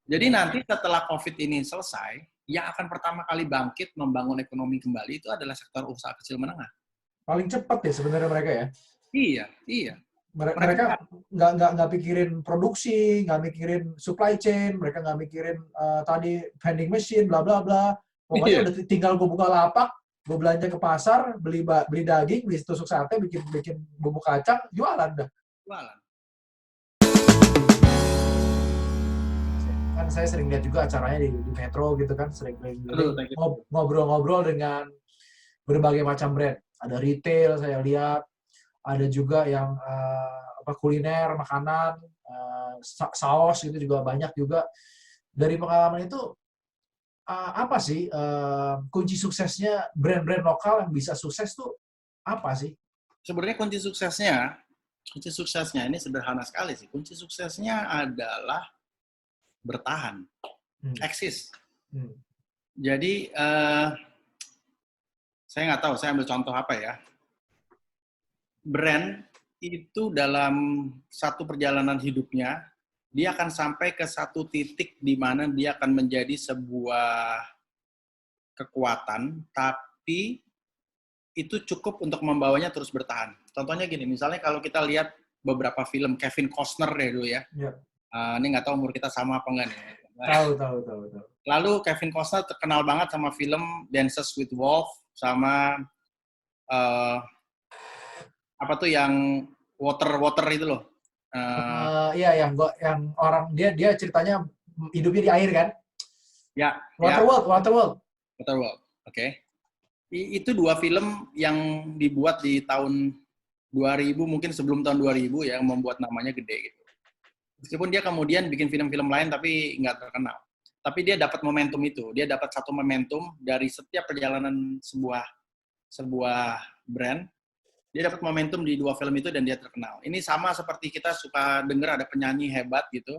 Jadi Ya. nanti setelah COVID ini selesai, yang akan pertama kali bangkit membangun ekonomi kembali itu adalah sektor usaha kecil menengah. Paling cepat ya sebenarnya mereka ya. Iya, iya. Mereka Mereka nggak pikirin produksi, nggak mikirin supply chain, mereka nggak mikirin tadi vending machine, bla bla bla. Pokoknya iya, udah tinggal gue buka lapak, gue belanja ke pasar, beli daging, beli tusuk sate, bikin bikin bumbu kacang, jualan dah. jualan. Kan saya sering lihat juga acaranya di Metro gitu kan, sering Aduh, keliling thank you. ngobrol-ngobrol dengan berbagai macam brand. Ada retail saya lihat, ada juga yang kuliner, makanan, saus itu juga banyak juga. Dari pengalaman itu apa sih kunci suksesnya brand-brand lokal yang bisa sukses tuh apa sih? Sebenarnya kunci suksesnya ini sederhana sekali sih. Kunci suksesnya adalah bertahan, Hmm. eksis. Hmm. Jadi saya nggak tahu, saya ambil contoh apa ya. Brand itu dalam satu perjalanan hidupnya, dia akan sampai ke satu titik di mana dia akan menjadi sebuah kekuatan, tapi itu cukup untuk membawanya terus bertahan. Contohnya gini, misalnya kalau kita lihat beberapa film Kevin Costner deh dulu ya. Ya. Ini nggak tahu umur kita sama apa enggak nih. Tahu. Lalu Kevin Costner terkenal banget sama film Dances with Wolves, sama apa tuh yang water itu loh. Iya yang orang dia ceritanya hidupnya di air kan? Ya, Waterworld. Waterworld. Oke. Itu dua film yang dibuat di tahun 2000, mungkin sebelum tahun 2000 ya, yang membuat namanya gede gitu. Meskipun dia kemudian bikin film-film lain tapi nggak terkenal. Tapi dia dapat momentum itu. Dia dapat satu momentum dari setiap perjalanan sebuah brand. Dia dapat momentum di dua film itu dan dia terkenal. Ini sama seperti kita suka dengar ada penyanyi hebat gitu,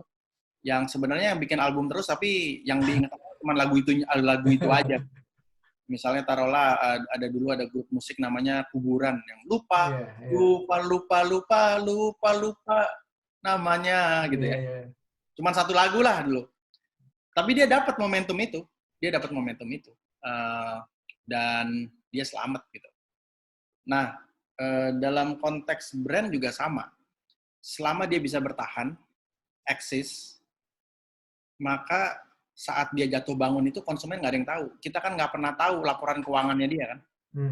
yang sebenarnya yang bikin album terus tapi yang diingat cuma lagu itu aja. Misalnya taruhlah ada grup musik namanya Kuburan yang lupa Iya, iya. lupa namanya gitu ya. Iya. Cuman satu lagu lah dulu. Tapi dia dapat momentum itu. Dan dia selamat gitu. Nah, dalam konteks brand juga sama. Selama dia bisa bertahan, eksis, maka saat dia jatuh bangun itu konsumen nggak ada yang tahu. Kita kan nggak pernah tahu laporan keuangannya dia kan.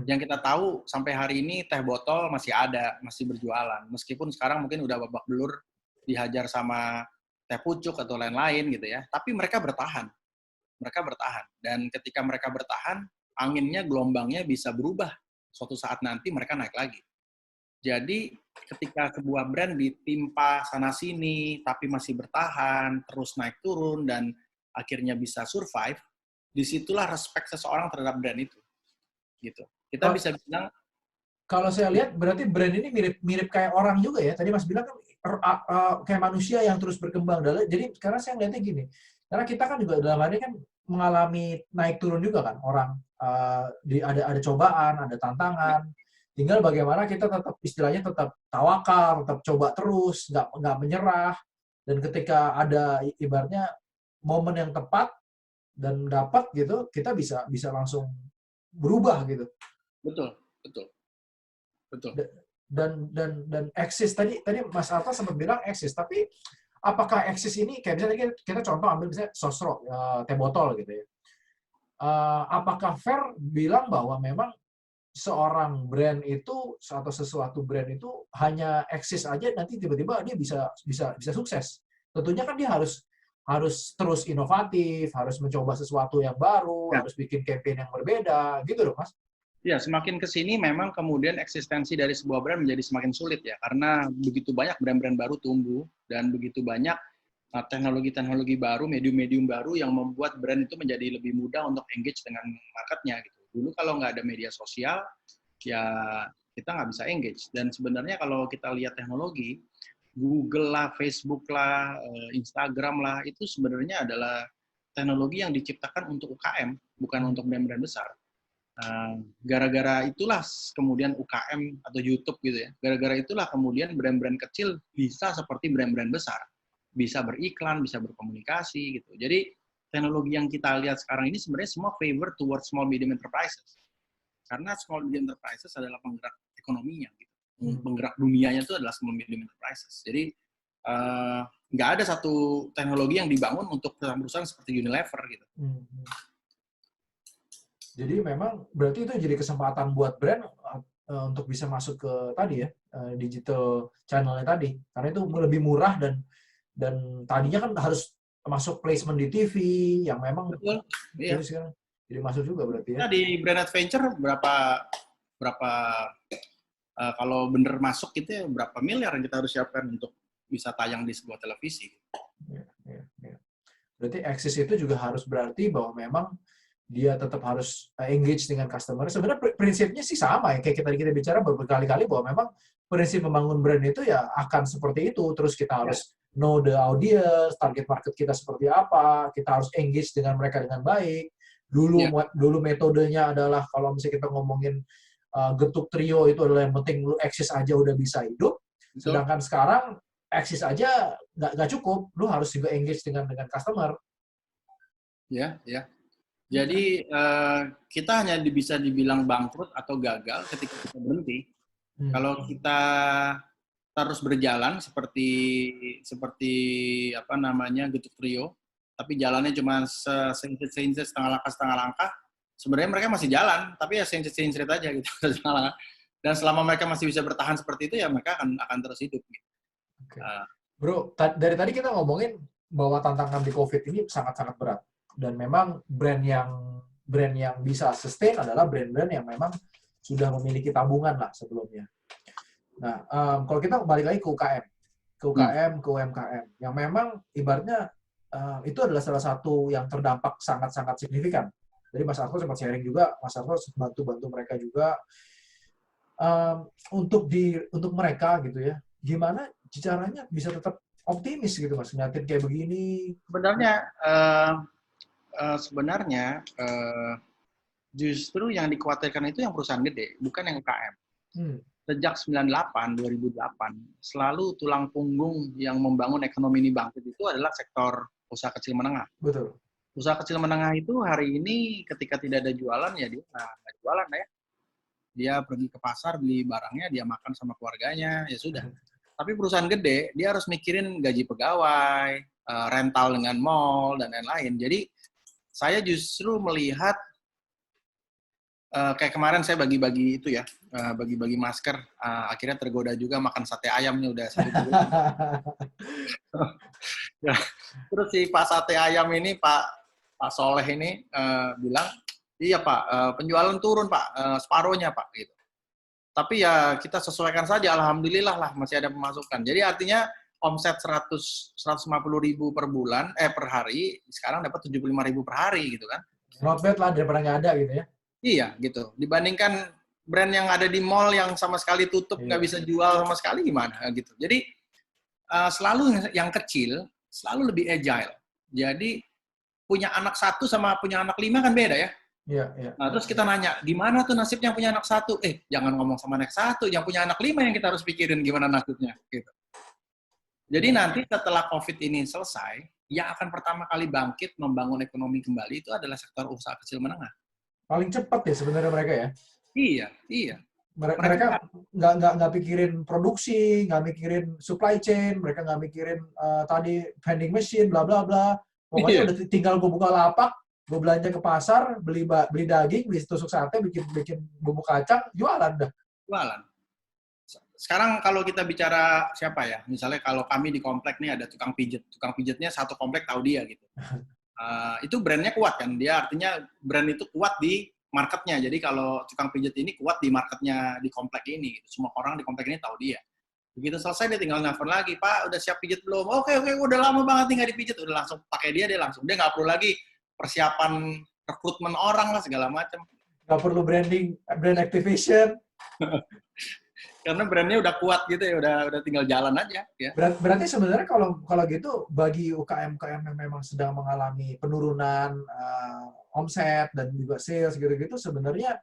Yang kita tahu sampai hari ini teh botol masih ada, masih berjualan. Meskipun sekarang mungkin udah babak belur, dihajar sama teh pucuk atau lain-lain gitu ya. Tapi mereka bertahan. Dan ketika mereka bertahan, anginnya, gelombangnya bisa berubah. Suatu saat nanti mereka naik lagi. Jadi ketika sebuah brand ditimpa sana-sini, tapi masih bertahan, terus naik turun, dan akhirnya bisa survive, disitulah respect seseorang terhadap brand itu. Gitu. Kita bisa bilang, Kalau saya lihat berarti brand ini mirip kayak orang juga ya. Tadi Mas bilang kan kayak manusia yang terus berkembang. Jadi sekarang saya ngeliatnya gini. Karena kita kan juga dalam hari ini kan mengalami naik turun juga kan orang. Ada cobaan, ada tantangan. Tinggal bagaimana kita tetap istilahnya tetap tawakal, tetap coba terus, nggak menyerah. Dan ketika ada ibaratnya momen yang tepat dan dapat gitu, kita bisa langsung berubah gitu. betul. Dan eksis tadi Mas Alta sempat bilang eksis, tapi apakah eksis ini kayak misalnya kita contoh ambil misalnya Sosro teh botol gitu ya, apakah fair bilang bahwa memang seorang brand itu atau sesuatu brand itu hanya eksis aja nanti tiba-tiba dia bisa sukses? Tentunya kan dia harus terus inovatif, harus mencoba sesuatu yang baru, Ya. harus bikin campaign yang berbeda gitu loh Mas. Ya, semakin ke sini memang kemudian eksistensi dari sebuah brand menjadi semakin sulit ya, karena begitu banyak brand-brand baru tumbuh dan begitu banyak teknologi-teknologi baru, medium-medium baru yang membuat brand itu menjadi lebih mudah untuk engage dengan marketnya gitu. Dulu kalau nggak ada media sosial, ya kita nggak bisa engage. Dan sebenarnya kalau kita lihat teknologi, Google lah, Facebook lah, Instagram lah, itu sebenarnya adalah teknologi yang diciptakan untuk UKM, bukan untuk brand-brand besar. Gara-gara itulah kemudian UKM atau YouTube gitu ya. Gara-gara itulah kemudian brand-brand kecil bisa seperti brand-brand besar. bisa beriklan, bisa berkomunikasi gitu. Jadi teknologi yang kita lihat sekarang ini sebenarnya semua favor towards small medium enterprises. Karena small medium enterprises adalah penggerak ekonominya gitu. Penggerak dunianya itu adalah small medium enterprises. Jadi nggak ada satu teknologi yang dibangun untuk perusahaan-perusahaan seperti Unilever gitu. Jadi memang berarti itu jadi kesempatan buat brand untuk bisa masuk ke tadi ya, digital channelnya tadi. Karena itu lebih murah dan tadinya kan harus masuk placement di TV yang memang betul. Iya. Jadi sekarang jadi masuk juga berarti ya. Kita di Brand Adventure berapa kalau bener masuk gitu ya, berapa miliar yang kita harus siapkan untuk bisa tayang di sebuah televisi. Ya. Berarti Axis itu juga harus berarti bahwa memang dia tetap harus engage dengan customer. Sebenarnya prinsipnya sih sama ya, kayak kita bicara berkali-kali bahwa memang prinsip membangun brand itu ya akan seperti itu. Terus kita harus know the audience, target market kita seperti apa, kita harus engage dengan mereka dengan baik. Dulu metodenya adalah kalau misalnya kita ngomongin getuk trio itu adalah yang penting lu Axis aja udah bisa hidup. Sedangkan sekarang Axis aja nggak cukup, lu harus juga engage dengan customer. Ya. Jadi kita hanya bisa dibilang bangkrut atau gagal ketika kita berhenti. Kalau kita terus berjalan seperti apa namanya getuk trio, tapi jalannya cuma seinset setengah langkah, sebenarnya mereka masih jalan, tapi ya seinset aja gitu setengah langkah. Dan selama mereka masih bisa bertahan seperti itu ya mereka akan terus hidup. Gitu. Okay. Bro, dari tadi kita ngomongin bahwa tantangan di COVID ini sangat-sangat berat. Dan memang brand yang bisa sustain adalah brand-brand yang memang sudah memiliki tabungan lah sebelumnya. Nah, kalau kita balik lagi ke UKM, ke UMKM, yang memang ibaratnya itu adalah salah satu yang terdampak sangat-sangat signifikan. Jadi Mas Arto sempat sharing juga, Mas Arto bantu mereka juga untuk mereka gitu ya. Gimana caranya bisa tetap optimis gitu Mas, ngeliatin kayak begini? Sebenarnya justru yang dikhawatirkan itu yang perusahaan gede, bukan yang UKM. Sejak 2008 selalu tulang punggung yang membangun ekonomi ini bangkit itu adalah sektor usaha kecil menengah. Betul. Usaha kecil menengah itu hari ini ketika tidak ada jualan ya dia nggak jualan ya. Dia pergi ke pasar beli barangnya, dia makan sama keluarganya, ya sudah. Tapi perusahaan gede dia harus mikirin gaji pegawai, rental dengan mall dan lain-lain. Jadi saya justru melihat kayak kemarin saya bagi-bagi itu ya, bagi-bagi masker, akhirnya tergoda juga makan sate ayam nih udah 1 bulan. Ya, terus si Pak Sate Ayam ini, Pak Soleh ini bilang, iya Pak, penjualan turun Pak, separuhnya Pak. Gitu. Tapi ya kita sesuaikan saja, alhamdulillah lah masih ada pemasukan. Jadi artinya omset 150.000 per bulan, per hari, sekarang dapat 75.000 per hari gitu kan. Not bad lah daripada nggak ada gitu ya. Iya gitu. Dibandingkan brand yang ada di mall yang sama sekali tutup, nggak bisa jual sama sekali gimana gitu. Jadi selalu yang kecil selalu lebih agile. Jadi punya anak 1 sama punya anak 5 kan beda ya. Iya. Nah, terus kita nanya, gimana tuh nasibnya yang punya anak 1? Jangan ngomong sama anak 1, yang punya anak 5 yang kita harus pikirin gimana nasibnya. Gitu. Jadi nanti setelah COVID ini selesai, yang akan pertama kali bangkit membangun ekonomi kembali itu adalah sektor usaha kecil menengah. Paling cepat ya sebenarnya mereka ya. Iya. Mereka nggak pikirin produksi, nggak mikirin supply chain, mereka nggak mikirin tadi vending machine, bla bla bla. Pokoknya udah tinggal gue buka lapak, gue belanja ke pasar, beli daging, beli tusuk sate, bikin bumbu kacang, jualan dah. Jualan. Sekarang kalau kita bicara siapa ya, misalnya kalau kami di komplek nih ada tukang pijatnya satu komplek tahu dia gitu. Itu brandnya kuat kan, dia artinya brand itu kuat di marketnya. Jadi kalau tukang pijat ini kuat di marketnya di komplek ini, gitu. Semua orang di komplek ini tahu dia. Begitu selesai dia tinggal nelfon lagi, Pak udah siap pijat belum? Oke, udah lama banget nih nggak dipijat, udah langsung pakai dia langsung. Dia nggak perlu lagi persiapan rekrutmen orang lah segala macam. Nggak perlu brand activation. Karena brandnya udah kuat gitu ya, udah tinggal jalan aja. Ya. Berarti sebenarnya kalau gitu bagi UKM yang memang sedang mengalami penurunan omset dan juga sales gitu-gitu, sebenarnya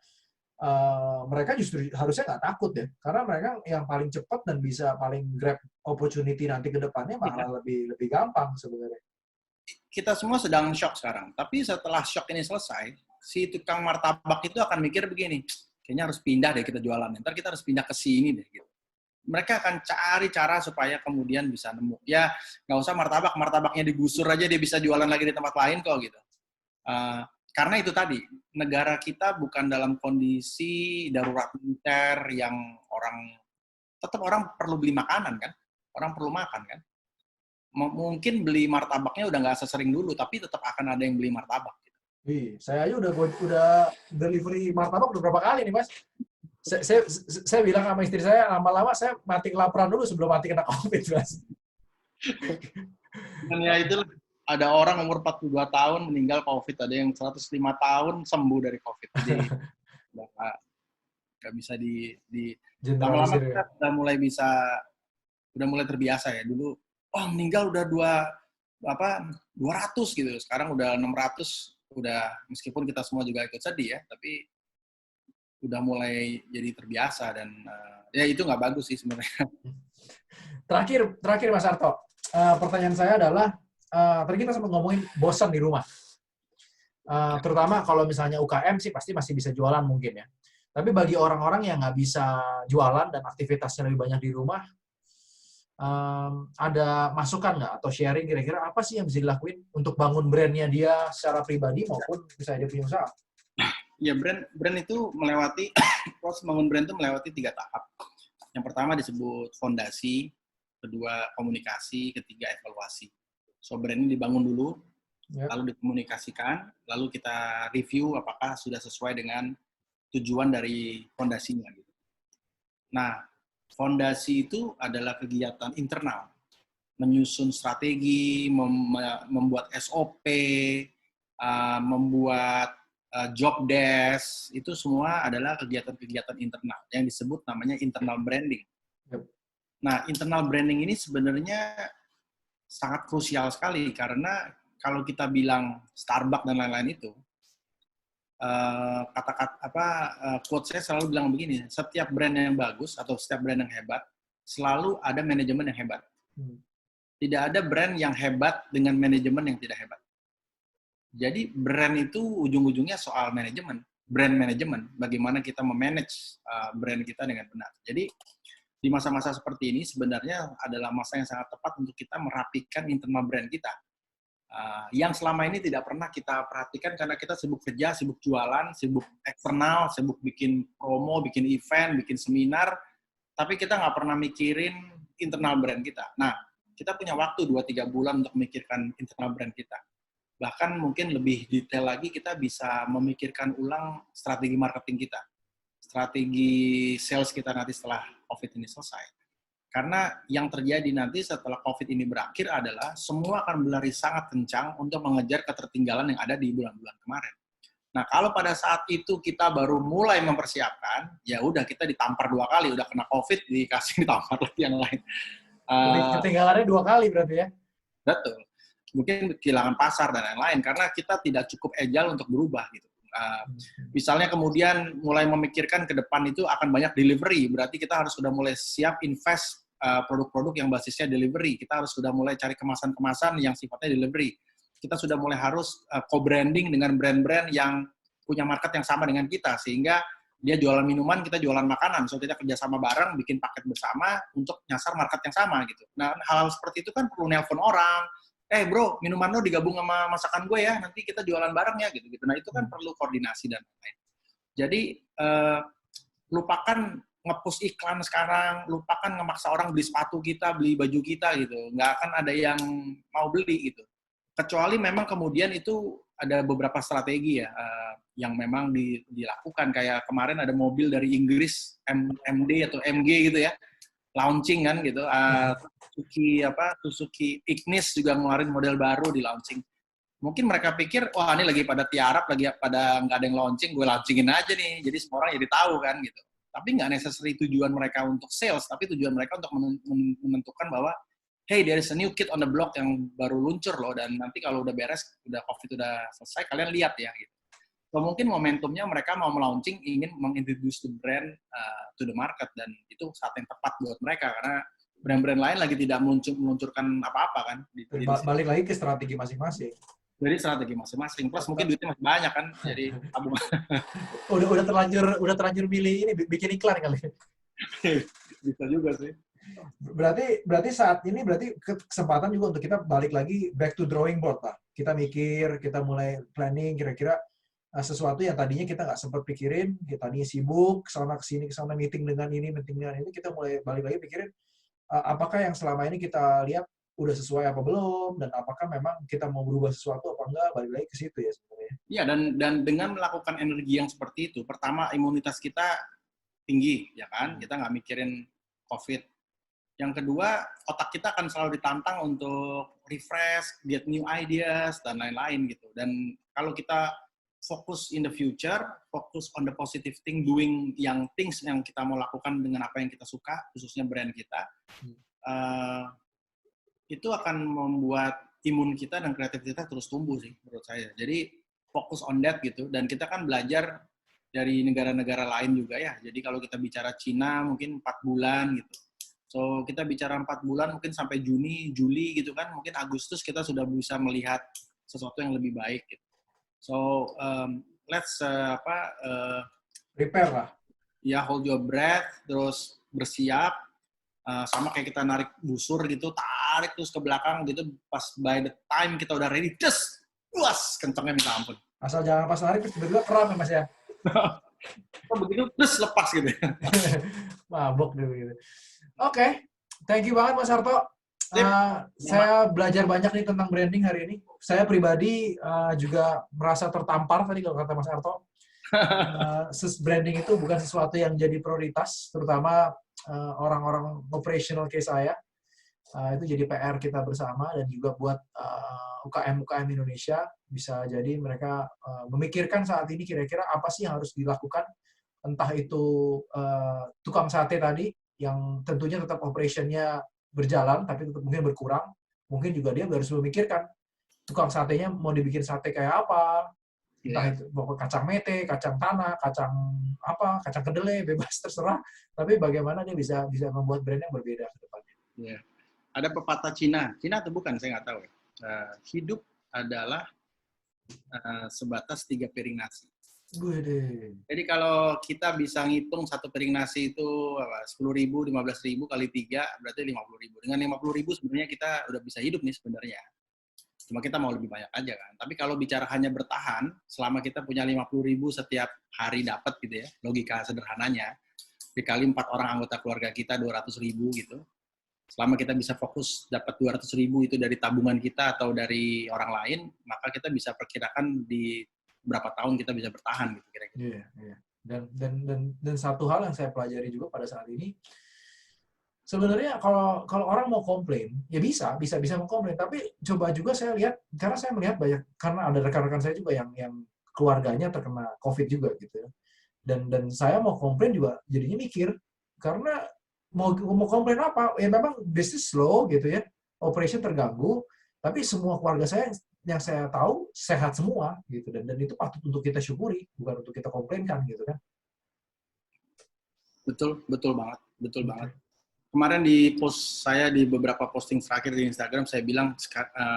mereka justru harusnya nggak takut ya, karena mereka yang paling cepat dan bisa paling grab opportunity nanti ke depannya Ya, malah lebih gampang sebenarnya. kita semua sedang shock sekarang. Tapi setelah shock ini selesai, si tukang martabak itu akan mikir begini, kayaknya harus pindah deh kita jualan. Ntar kita harus pindah ke sini deh. Gitu. Mereka akan cari cara supaya kemudian bisa nemu. Ya, nggak usah martabaknya digusur aja dia bisa jualan lagi di tempat lain kok gitu. Karena itu tadi, negara kita bukan dalam kondisi darurat militer yang tetap orang perlu beli makanan kan, orang perlu makan kan. Mungkin beli martabaknya udah nggak sesering dulu, tapi tetap akan ada yang beli martabak. Gitu. Saya aja udah delivery martabak udah berapa kali nih Mas. Saya bilang sama istri saya, lama-lama saya mati kelaparan dulu sebelum mati kena COVID, Mas. Dan ya itu ada orang umur 42 tahun meninggal COVID, ada yang 105 tahun sembuh dari COVID. Jadi nggak bisa lama-lama Generalisir ya. kita udah mulai terbiasa ya. Dulu, meninggal udah 200 gitu. Sekarang udah 600, udah meskipun kita semua juga ikut sedih ya, tapi udah mulai jadi terbiasa dan ya itu nggak bagus sih sebenarnya. Terakhir Mas Arto, pertanyaan saya adalah, tadi kita sempat ngomongin bosan di rumah. Terutama kalau misalnya UKM sih pasti masih bisa jualan mungkin ya. Tapi bagi orang-orang yang nggak bisa jualan dan aktivitasnya lebih banyak di rumah, ada masukan nggak atau sharing kira-kira apa sih yang bisa dilakuin untuk bangun brand-nya dia secara pribadi maupun bisa dia punya usaha? Ya, brand itu proses bangun brand itu melewati 3 tahap. Yang pertama disebut fondasi, kedua komunikasi, ketiga evaluasi. So, brand ini dibangun dulu, lalu dikomunikasikan, lalu kita review apakah sudah sesuai dengan tujuan dari fondasinya. Nah, fondasi itu adalah kegiatan internal, menyusun strategi, membuat SOP, membuat job desk, itu semua adalah kegiatan-kegiatan internal yang disebut namanya internal branding. Nah, internal branding ini sebenarnya sangat krusial sekali karena kalau kita bilang Starbucks dan lain-lain itu, quote saya selalu bilang begini, setiap brand yang bagus atau setiap brand yang hebat, selalu ada manajemen yang hebat. Tidak ada brand yang hebat dengan manajemen yang tidak hebat. Jadi brand itu ujung-ujungnya soal manajemen, brand manajemen, bagaimana kita memanage brand kita dengan benar. Jadi di masa-masa seperti ini sebenarnya adalah masa yang sangat tepat untuk kita merapikan internal brand kita. Yang selama ini tidak pernah kita perhatikan karena kita sibuk kerja, sibuk jualan, sibuk eksternal, sibuk bikin promo, bikin event, bikin seminar, tapi kita nggak pernah mikirin internal brand kita. Nah, kita punya waktu 2-3 bulan untuk memikirkan internal brand kita. Bahkan mungkin lebih detail lagi kita bisa memikirkan ulang strategi marketing kita, strategi sales kita nanti setelah COVID ini selesai. Karena yang terjadi nanti setelah COVID ini berakhir adalah semua akan berlari sangat kencang untuk mengejar ketertinggalan yang ada di bulan-bulan kemarin. Nah, kalau pada saat itu kita baru mulai mempersiapkan, ya udah kita ditampar 2 kali, udah kena COVID, dikasih ditampar lagi yang lain. Ketinggalannya 2 kali berarti ya? Betul. Mungkin kehilangan pasar dan lain-lain karena kita tidak cukup agile untuk berubah gitu. Misalnya kemudian mulai memikirkan ke depan itu akan banyak delivery, berarti kita harus sudah mulai siap invest produk-produk yang basisnya delivery. Kita harus sudah mulai cari kemasan-kemasan yang sifatnya delivery. Kita sudah mulai harus co-branding dengan brand-brand yang punya market yang sama dengan kita, sehingga dia jualan minuman, kita jualan makanan. So, kita kerjasama bareng, bikin paket bersama untuk nyasar market yang sama gitu. Nah, hal-hal seperti itu kan perlu nelpon orang, bro, minuman lo digabung sama masakan gue ya, nanti kita jualan bareng ya, gitu-gitu. Nah, itu kan perlu koordinasi dan lain-lain. Jadi, lupakan nge-push iklan sekarang, lupakan ngemaksa orang beli sepatu kita, beli baju kita, gitu. Nggak akan ada yang mau beli, gitu. Kecuali memang kemudian itu ada beberapa strategi ya, yang memang dilakukan. Kayak kemarin ada mobil dari Inggris, MD atau MG gitu ya, launching kan gitu. Suzuki Ignis juga ngeluarin model baru di launching. Mungkin mereka pikir, wah ini lagi pada tiarap, lagi pada nggak ada yang launching, gue launchingin aja nih. Jadi semua orang jadi tahu kan gitu. Tapi nggak necessary tujuan mereka untuk sales, tapi tujuan mereka untuk menentukan bahwa, hey, there is a new kid on the block yang baru luncur loh, dan nanti kalau udah beres, udah COVID udah selesai, kalian lihat ya gitu. So, mungkin momentumnya mereka mau launching, ingin mengintroduce the brand to the market, dan itu saat yang tepat buat mereka karena brand-brand lain lagi tidak meluncurkan apa-apa kan. Balik lagi ke strategi masing-masing. Jadi strategi masing-masing. Plus mungkin duitnya masih banyak kan, jadi tabungan. udah terlanjur milih ini bikin iklan kali. Bisa juga sih. Berarti saat ini berarti kesempatan juga untuk kita balik lagi back to drawing board lah. Kita mikir, kita mulai planning kira-kira sesuatu yang tadinya kita nggak sempat pikirin, kita tadinya sibuk kesana kesana meeting dengan ini, kita mulai balik lagi pikirin apakah yang selama ini kita lihat udah sesuai apa belum, dan apakah memang kita mau berubah sesuatu apa enggak, balik lagi ke situ ya sebenarnya. Iya, dan dengan melakukan energi yang seperti itu, pertama imunitas kita tinggi, ya kan? Kita nggak mikirin COVID. Yang kedua, otak kita akan selalu ditantang untuk refresh, get new ideas, dan lain-lain gitu. Dan kalau kita fokus in the future, fokus on the positive thing, doing yang things yang kita mau lakukan dengan apa yang kita suka, khususnya brand kita, itu akan membuat imun kita dan kreatif kita terus tumbuh sih, menurut saya. Jadi, fokus on that gitu. Dan kita kan belajar dari negara-negara lain juga ya. Jadi, kalau kita bicara Cina, mungkin 4 bulan gitu. So, kita bicara 4 bulan, mungkin sampai Juni, Juli gitu kan, mungkin Agustus kita sudah bisa melihat sesuatu yang lebih baik gitu. So, let's prepare lah. Ya, hold your breath, terus bersiap, sama kayak kita narik busur gitu, tarik terus ke belakang gitu, pas by the time kita udah ready, just luas, kencangnya minta ampun. Asal jangan pas narik, terus tiba-tiba kram ya Mas ya? Begitu, terus lepas gitu. Mabok deh gitu. Oke, thank you banget Mas Harto. Saya belajar banyak nih tentang branding hari ini. Saya pribadi juga merasa tertampar tadi kalau kata Mas Harto. Branding itu bukan sesuatu yang jadi prioritas, terutama orang-orang operational kayak saya. Itu jadi PR kita bersama, dan juga buat UKM-UKM Indonesia, bisa jadi mereka memikirkan saat ini kira-kira apa sih yang harus dilakukan. Entah itu tukang sate tadi, yang tentunya tetap operationnya berjalan, tapi tetap mungkin berkurang. Mungkin juga dia harus memikirkan tukang satenya mau dibikin sate kayak apa. Entah itu kacang mete, kacang tanah, kacang kedelai, bebas terserah. Tapi bagaimana dia bisa membuat brand yang berbeda ke depannya. Yeah. Ada pepatah Cina atau bukan, saya nggak tahu. Hidup adalah sebatas 3 piring nasi. Jadi kalau kita bisa ngitung 1 piring nasi itu 10.000, 15.000 kali 3 berarti 50.000. Dengan 50.000 sebenarnya kita udah bisa hidup nih sebenarnya. Cuma kita mau lebih banyak aja kan. Tapi kalau bicara hanya bertahan, selama kita punya 50.000 setiap hari dapat gitu ya, logika sederhananya, dikali 4 orang anggota keluarga kita 200.000 gitu. Selama kita bisa fokus dapat 200.000 itu dari tabungan kita atau dari orang lain, maka kita bisa perkirakan di berapa tahun kita bisa bertahan gitu kira-kira. Iya. Dan satu hal yang saya pelajari juga pada saat ini, sebenarnya kalau orang mau komplain, ya bisa mengkomplain, tapi coba juga saya lihat, karena saya melihat banyak, karena ada rekan-rekan saya juga yang keluarganya terkena COVID juga gitu ya. Dan saya mau komplain juga jadinya mikir, karena mau komplain apa? Ya memang bisnis slow gitu ya, operation terganggu, tapi semua keluarga saya yang saya tahu sehat semua gitu, dan itu patut untuk kita syukuri, bukan untuk kita komplainkan gitu kan. Betul banget. Kemarin di post saya, di beberapa posting terakhir di Instagram, saya bilang,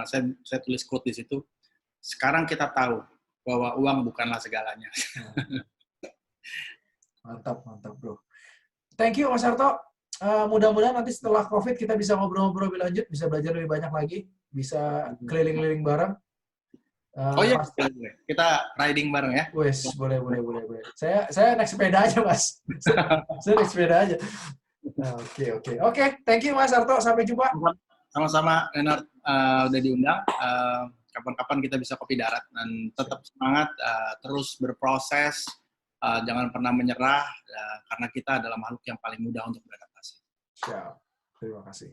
saya tulis quote di situ, sekarang kita tahu bahwa uang bukanlah segalanya. Mantap bro. Thank you Mas Harto. Mudah-mudahan nanti setelah COVID kita bisa ngobrol-ngobrol lebih lanjut, bisa belajar lebih banyak lagi, bisa keliling-keliling bareng. Iya, kita riding bareng ya. Wes, boleh. Saya naik sepeda aja Mas. Saya naik sepeda aja. Oke. Thank you Mas Harto. Sampai jumpa. Sama-sama Renard, udah diundang. Kapan-kapan kita bisa kopi darat, dan tetap semangat, terus berproses, jangan pernah menyerah, karena kita adalah makhluk yang paling mudah untuk beradaptasi. Siap. Terima kasih.